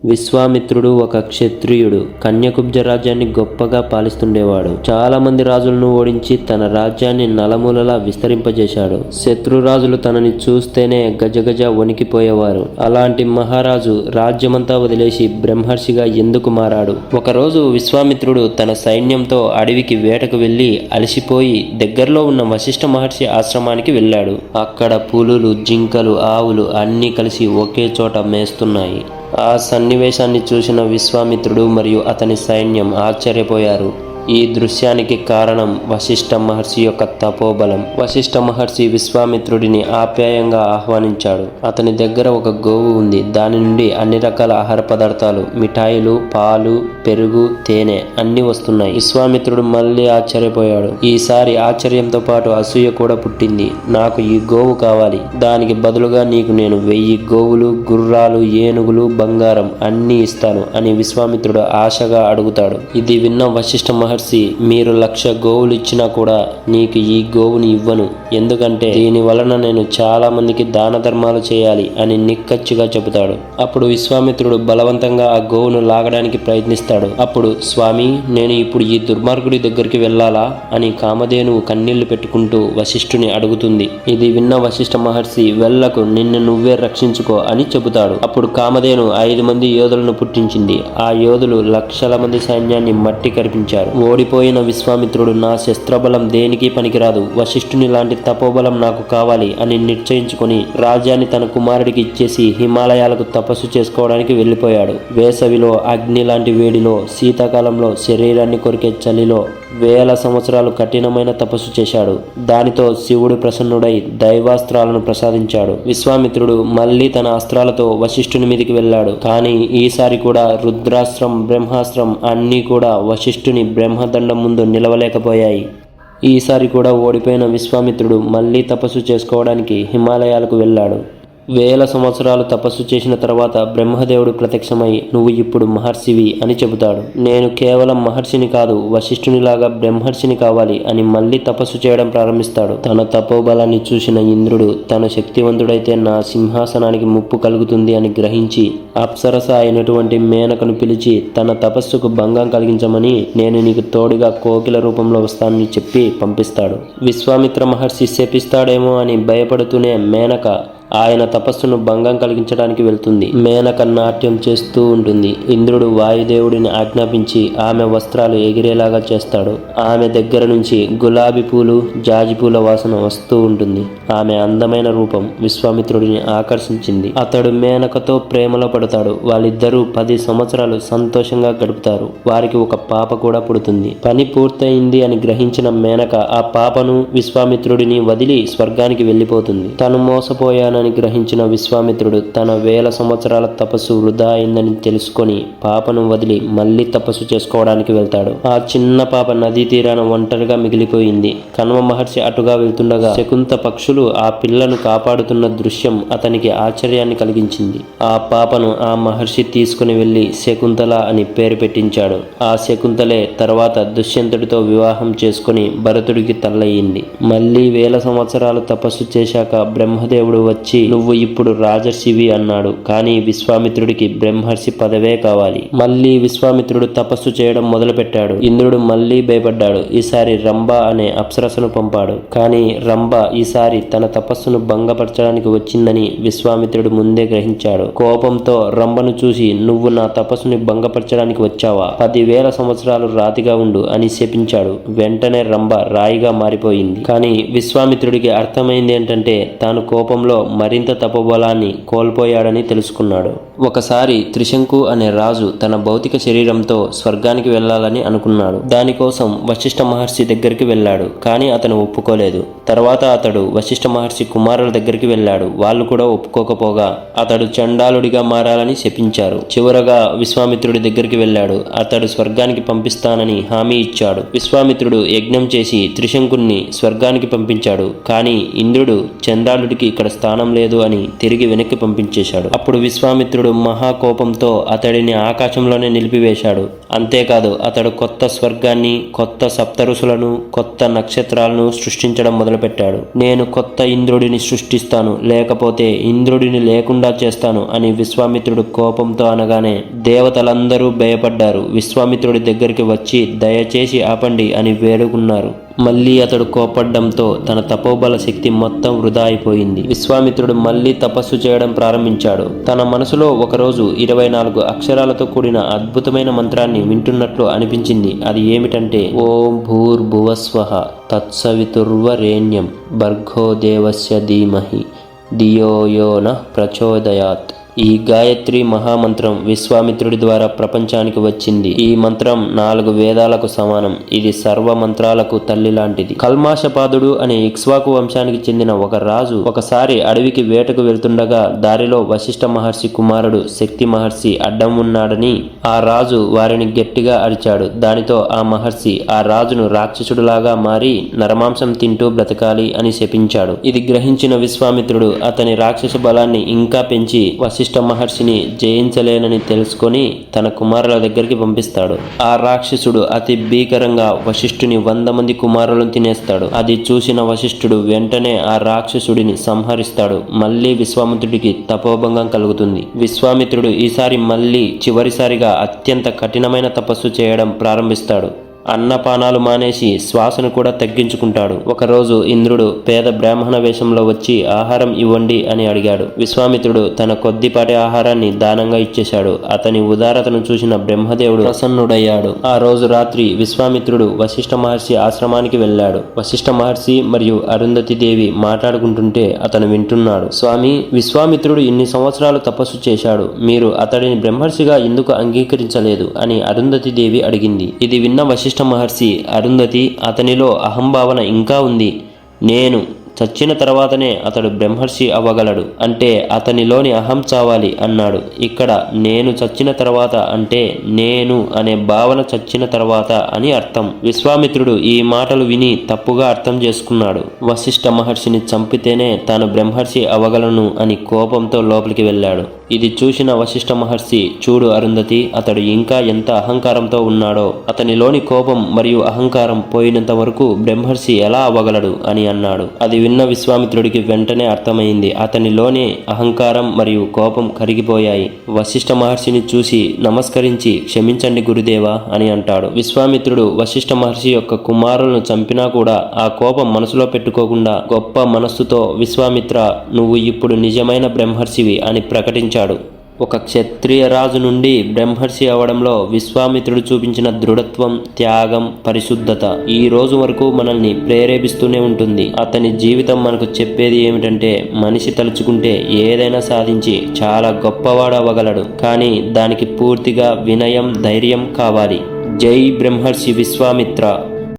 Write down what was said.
విశ్వామిత్రుడు ఒక క్షత్రియుడు. కన్యకుబ్జ రాజ్యాన్ని గొప్పగా పాలిస్తుండేవాడు. చాలా మంది రాజులను ఓడించి తన రాజ్యాన్ని నలమూలలా విస్తరింపజేశాడు. శత్రురాజులు తనని చూస్తేనే గజగజ వణికిపోయేవారు. అలాంటి మహారాజు రాజ్యమంతా వదిలేసి బ్రహ్మర్షిగా ఎందుకు మారాడు? ఒకరోజు విశ్వామిత్రుడు తన సైన్యంతో అడవికి వేటకు వెళ్లి అలసిపోయి దగ్గరలో ఉన్న వశిష్ఠ మహర్షి ఆశ్రమానికి వెళ్ళాడు. అక్కడ పులులు, జింకలు, ఆవులు అన్నీ కలిసి ఒకే చోట మేస్తున్నాయి. ఆ సన్నివేశాన్ని చూసిన విశ్వామిత్రుడు మరియు అతని సైన్యం ఆశ్చర్యపోయారు. ఈ దృశ్యానికి కారణం వశిష్ఠ మహర్షి యొక్క తపోబలం. వశిష్ఠ మహర్షి విశ్వామిత్రుడిని ఆప్యాయంగా ఆహ్వానించాడు. అతని దగ్గర ఒక గోవు ఉంది. దాని నుండి అన్ని రకాల ఆహార పదార్థాలు, మిఠాయిలు, పాలు, పెరుగు, తేనె అన్నీ వస్తున్నాయి. విశ్వామిత్రుడు మళ్ళీ ఆశ్చర్యపోయాడు. ఈసారి ఆశ్చర్యంతో పాటు అసూయ కూడా పుట్టింది. నాకు ఈ గోవు కావాలి. దానికి బదులుగా నీకు నేను 1000 గోవులు, గుర్రాలు, ఏనుగులు, బంగారం అన్నీ ఇస్తాను అని విశ్వామిత్రుడు ఆశగా అడుగుతాడు. ఇది విన్న వశిష్ఠ మహర్షి, మీరు 1,00,000 గోవులు ఇచ్చినా కూడా నీకు ఈ గోవుని ఇవ్వను. ఎందుకంటే దీని వలన నేను చాలా మందికి దాన ధర్మాలు చేయాలి అని నిక్కచ్చిగా చెబుతాడు. అప్పుడు విశ్వామిత్రుడు బలవంతంగా ఆ గోవును లాగడానికి ప్రయత్నిస్తాడు. అప్పుడు స్వామి, నేను ఇప్పుడు ఈ దుర్మార్గుడి దగ్గరికి వెళ్ళాలా అని కామధేనువు కన్నీళ్లు పెట్టుకుంటూ వశిష్ఠుని అడుగుతుంది. ఇది విన్న వశిష్ఠ మహర్షి, వెళ్ళకు, నిన్ను నువ్వే రక్షించుకో అని చెబుతాడు. అప్పుడు కామధేను 5 మంది యోధులను పుట్టించింది. ఆ యోధులు లక్షల మంది సైన్యాన్ని మట్టి కరిపించారు. ఓడిపోయిన విశ్వామిత్రుడు, నా శస్త్రబలం దేనికి పనికిరాదు, వశిష్ఠుని లాంటి తపోబలం నాకు కావాలి అని నిశ్చయించుకుని రాజ్యాన్ని తన కుమారుడికి ఇచ్చేసి హిమాలయాలకు తపస్సు చేసుకోవడానికి వెళ్ళిపోయాడు. వేసవిలో అగ్ని లాంటి వేడిలో, శీతాకాలంలో శరీరాన్ని కొరికే చలిలో వేల సంవత్సరాలు కఠినమైన తపస్సు చేశాడు. దానితో శివుడు ప్రసన్నుడై దైవాస్త్రాలను ప్రసాదించాడు. విశ్వామిత్రుడు మళ్ళీ తన అస్త్రాలతో వశిష్ఠుని మీదికి వెళ్ళాడు. కానీ ఈసారి కూడా రుద్రాస్త్రం, బ్రహ్మాస్త్రం అన్నీ కూడా వశిష్ఠుని బ్రహ్మదండం ముందు నిలవలేకపోయాయి. ఈసారి కూడా ఓడిపోయిన విశ్వామిత్రుడు మళ్ళీ తపస్సు చేసుకోవడానికి హిమాలయాలకు వెళ్ళాడు. వేల సంవత్సరాలు తపస్సు చేసిన తర్వాత బ్రహ్మదేవుడు ప్రత్యక్షమై, నువ్వు ఇప్పుడు మహర్షివి అని చెబుతాడు. నేను కేవలం మహర్షిని కాదు, వశిష్ఠునిలాగా బ్రహ్మర్షిని కావాలి అని మళ్ళీ తపస్సు చేయడం ప్రారంభిస్తాడు. తన తపోబలాన్ని చూసిన ఇంద్రుడు, తన శక్తివంతుడైతే నా సింహాసనానికి ముప్పు కలుగుతుంది అని గ్రహించి అప్సరస అయినటువంటి మేనకను పిలిచి తన తపస్సుకు భంగం కలిగించమని, నేను నీకు తోడుగా కోకిల రూపంలో వస్తానని చెప్పి పంపిస్తాడు. విశ్వామిత్ర మహర్షి శపిస్తాడేమో అని భయపడుతూనే మేనక ఆయన తపస్సును భంగం కలిగించడానికి వెళ్తుంది. మేనక నాట్యం చేస్తూ ఉంటుంది. ఇంద్రుడు వాయుదేవుడిని ఆజ్ఞాపించి ఆమె వస్త్రాలు ఎగిరేలాగా చేస్తాడు. ఆమె దగ్గర నుంచి గులాబీ పూలు, జాజి పూల వాసన వస్తూ ఉంటుంది. ఆమె అందమైన రూపం విశ్వామిత్రుడిని ఆకర్షించింది. అతడు మేనకతో ప్రేమలో పడతాడు. వాళ్ళిద్దరూ 10 సంవత్సరాలు సంతోషంగా గడుపుతారు. వారికి ఒక పాప కూడా పుడుతుంది. పని పూర్తయింది అని గ్రహించిన మేనక ఆ పాపను, విశ్వామిత్రుడిని వదిలి స్వర్గానికి వెళ్ళిపోతుంది. తను మోసపోయానని గ్రహించిన విశ్వామిత్రుడు తన వేల సంవత్సరాల తపస్సు వృధా అయిందని తెలుసుకొని పాపను వదిలి మళ్ళీ తపస్సు చేసుకోవడానికి వెళ్తాడు. ఆ చిన్న పాప నదీ తీరాన ఒంటరిగా మిగిలిపోయింది. కణ్వ మహర్షి అటుగా వెళ్తుండగా శకుంత పక్షులు ఆ పిల్లను కాపాడుతున్న దృశ్యం అతనికి ఆశ్చర్యాన్ని కలిగించింది. ఆ పాపను ఆ మహర్షి తీసుకుని వెళ్లి శకుంతల అని పేరు పెట్టించాడు. ఆ శకుంతలే తర్వాత దుష్యంతుడితో వివాహం చేసుకుని భరతుడికి తల్లయింది. మళ్ళీ వేల సంవత్సరాలు తపస్సు చేశాక బ్రహ్మదేవుడు వచ్చి, నువ్వు ఇప్పుడు రాజర్షివి అన్నాడు. కానీ విశ్వామిత్రుడికి బ్రహ్మర్షి పదవే కావాలి. మళ్ళీ విశ్వామిత్రుడు తపస్సు చేయడం మొదలుపెట్టాడు. ఇంద్రుడు మళ్ళీ భయపడ్డాడు. ఈసారి రంభ అనే అప్సరసను పంపాడు. కానీ రంభ ఈసారి తన తపస్సును భంగపరచడానికి వచ్చిందని విశ్వామిత్రుడు ముందే గ్రహించాడు. కోపంతో రంభను చూసి, నువ్వు నా తపస్సుని భంగపరచడానికి వచ్చావా? 10,000 సంవత్సరాలు రాతిగా ఉండు అని శపించాడు. వెంటనే రంభ రాయిగా మారిపోయింది. కానీ విశ్వామిత్రుడికి అర్థమైంది ఏంటంటే తాను కోపంలో మరింత తపోబలాన్ని కోల్పోయాడని తెలుసుకున్నాడు. ఒకసారి త్రిశంకు అనే రాజు తన భౌతిక శరీరంతో స్వర్గానికి వెళ్ళాలని అనుకున్నాడు. దానికోసం వశిష్ఠ మహర్షి దగ్గరికి వెళ్ళాడు. కానీ అతను ఒప్పుకోలేదు. తర్వాత అతడు వశిష్ఠ మహర్షి కుమారుల దగ్గరికి వెళ్ళాడు. వాళ్ళు కూడా ఒప్పుకోకపోగా అతడు చండాలుడిగా మారాలని శపించారు. చివరగా విశ్వామిత్రుడి దగ్గరికి వెళ్ళాడు. అతడు స్వర్గానికి పంపిస్తానని హామీ ఇచ్చాడు. విశ్వామిత్రుడు యజ్ఞం చేసి త్రిశంకుణ్ణి స్వర్గానికి పంపించాడు. కానీ ఇంద్రుడు చండాలుడికి ఇక్కడ స్థానం స్థలం లేదు అని తిరిగి వెనక్కి పంపించేశాడు. అప్పుడు విశ్వామిత్రుడు మహాకోపంతో అతడిని ఆకాశంలోనే నిలిపివేశాడు. అంతేకాదు అతడు కొత్త స్వర్గాన్ని, కొత్త సప్తఋషులను, కొత్త నక్షత్రాలను సృష్టించడం మొదలుపెట్టాడు. నేను కొత్త ఇంద్రుడిని సృష్టిస్తాను, లేకపోతే ఇంద్రుడిని లేకుండా చేస్తాను అని విశ్వామిత్రుడు కోపంతో అనగానే దేవతలందరూ భయపడ్డారు. విశ్వామిత్రుడి దగ్గరికి వచ్చి దయచేసి ఆపండి అని వేడుకున్నారు. మళ్ళీ అతడు కోపడ్డంతో తన తపోబల శక్తి మొత్తం వృధా అయిపోయింది. విశ్వామిత్రుడు మళ్ళీ తపస్సు చేయడం ప్రారంభించాడు. తన మనసులో ఒకరోజు 24 అక్షరాలతో కూడిన అద్భుతమైన మంత్రాన్ని వింటున్నట్లు అనిపించింది. అది ఏమిటంటే ఓం భూర్భువస్వః తత్సవితుర్వరేణ్యం భర్గో దేవస్య ధీమహి ధియో యో నః ప్రచోదయాత్. ఈ గాయత్రి మహామంత్రం విశ్వామిత్రుడి ద్వారా ప్రపంచానికి వచ్చింది. ఈ మంత్రం 4 వేదాలకు సమానం. ఇది సర్వ మంత్రాలకు తల్లి లాంటిది. కల్మాషపాదుడు అనే ఇక్ష్వాకు వంశానికి చెందిన ఒక రాజు ఒకసారి అడవికి వేటకు వెళ్తుండగా దారిలో వశిష్ఠ మహర్షి కుమారుడు శక్తి మహర్షి అడ్డం ఉన్నాడని ఆ రాజు వారిని గట్టిగా అరిచాడు. దానితో ఆ మహర్షి ఆ రాజును రాక్షసుడులాగా మారి నరమాంసం తింటూ బ్రతకాలి అని శపించాడు. ఇది గ్రహించిన విశ్వామిత్రుడు అతని రాక్షస బలాన్ని ఇంకా పెంచి వశిష్ఠ మహర్షిని జయించలేనని తెలుసుకొని తన కుమారుల దగ్గరికి పంపిస్తాడు. ఆ రాక్షసుడు అతి భీకరంగా వశిష్ఠుని 100 మంది కుమారులను తినేస్తాడు. అది చూసిన వశిష్ఠుడు వెంటనే ఆ రాక్షసుడిని సంహరిస్తాడు. మళ్ళీ విశ్వామిత్రుడికి తపోభంగం కలుగుతుంది. విశ్వామిత్రుడు ఈసారి మళ్ళీ చివరిసారిగా అత్యంత కఠినమైన తపస్సు చేయడం ప్రారంభిస్తాడు. అన్నపానాలు మానేసి శ్వాసను కూడా తగ్గించుకుంటాడు. ఒకరోజు ఇంద్రుడు పేద బ్రాహ్మణ వేషంలో వచ్చి ఆహారం ఇవ్వండి అని అడిగాడు. విశ్వామిత్రుడు తన కొద్దిపాటి ఆహారాన్ని దానంగా ఇచ్చేశాడు. అతని ఉదారతను చూసిన బ్రహ్మదేవుడు ప్రసన్నుడయ్యాడు. ఆ రోజు రాత్రి విశ్వామిత్రుడు వశిష్ఠ మహర్షి ఆశ్రమానికి వెళ్ళాడు. వశిష్ఠ మహర్షి మరియు అరుంధతి దేవి మాట్లాడుకుంటుంటే అతను వింటున్నాడు. స్వామి, విశ్వామిత్రుడు ఇన్ని సంవత్సరాలు తపస్సు చేశాడు, మీరు అతడిని బ్రహ్మర్షిగా ఎందుకు అంగీకరించలేదు అని అరుంధతి దేవి అడిగింది. ఇది విన్న వశిష్ఠ మహర్షి, అరుంధతి, అతనిలో అహంభావన ఇంకా ఉంది. నేను చచ్చిన తర్వాతనే అతడు బ్రహ్మర్షి అవ్వగలడు, అంటే అతనిలోని అహం చావాలి అన్నాడు. ఇక్కడ నేను చచ్చిన తర్వాత అంటే నేను అనే భావన చచ్చిన తర్వాత అని అర్థం. విశ్వామిత్రుడు ఈ మాటలు విని తప్పుగా అర్థం చేసుకున్నాడు. వశిష్ఠ మహర్షిని చంపితేనే తాను బ్రహ్మర్షి అవ్వగలను అని కోపంతో లోపలికి వెళ్ళాడు. ఇది చూసిన వశిష్ఠ మహర్షి, చూడు అరుంధతి, అతడు ఇంకా ఎంత అహంకారంతో ఉన్నాడో, అతనిలోని కోపం మరియు అహంకారం పోయినంత వరకు బ్రహ్మర్షి ఎలా అవ్వగలడు అని అన్నాడు. అది విన్న విశ్వామిత్రుడికి వెంటనే అర్థమైంది. అతనిలోని అహంకారం మరియు కోపం కరిగిపోయాయి. వశిష్ఠ మహర్షిని చూసి నమస్కరించి క్షమించండి గురుదేవా అని అంటాడు. విశ్వామిత్రుడు వశిష్ఠ మహర్షి యొక్క కుమారులను చంపినా కూడా ఆ కోపం మనసులో పెట్టుకోకుండా గొప్ప మనస్సుతో విశ్వామిత్ర, నువ్వు ఇప్పుడు నిజమైన బ్రహ్మర్షివి అని ప్రకటించాడు. ఒక క్షత్రియ రాజు నుండి బ్రహ్మర్షి అవడంలో విశ్వామిత్రుడు చూపించిన దృఢత్వం, త్యాగం, పరిశుద్ధత ఈ రోజు వరకు మనల్ని ప్రేరేపిస్తూనే ఉంటుంది. అతని జీవితం మనకు చెప్పేది ఏమిటంటే మనిషి తలుచుకుంటే ఏదైనా సాధించి చాలా గొప్పవాడు అవ్వగలడు, కానీ దానికి పూర్తిగా వినయం, ధైర్యం కావాలి. జై బ్రహ్మర్షి విశ్వామిత్ర.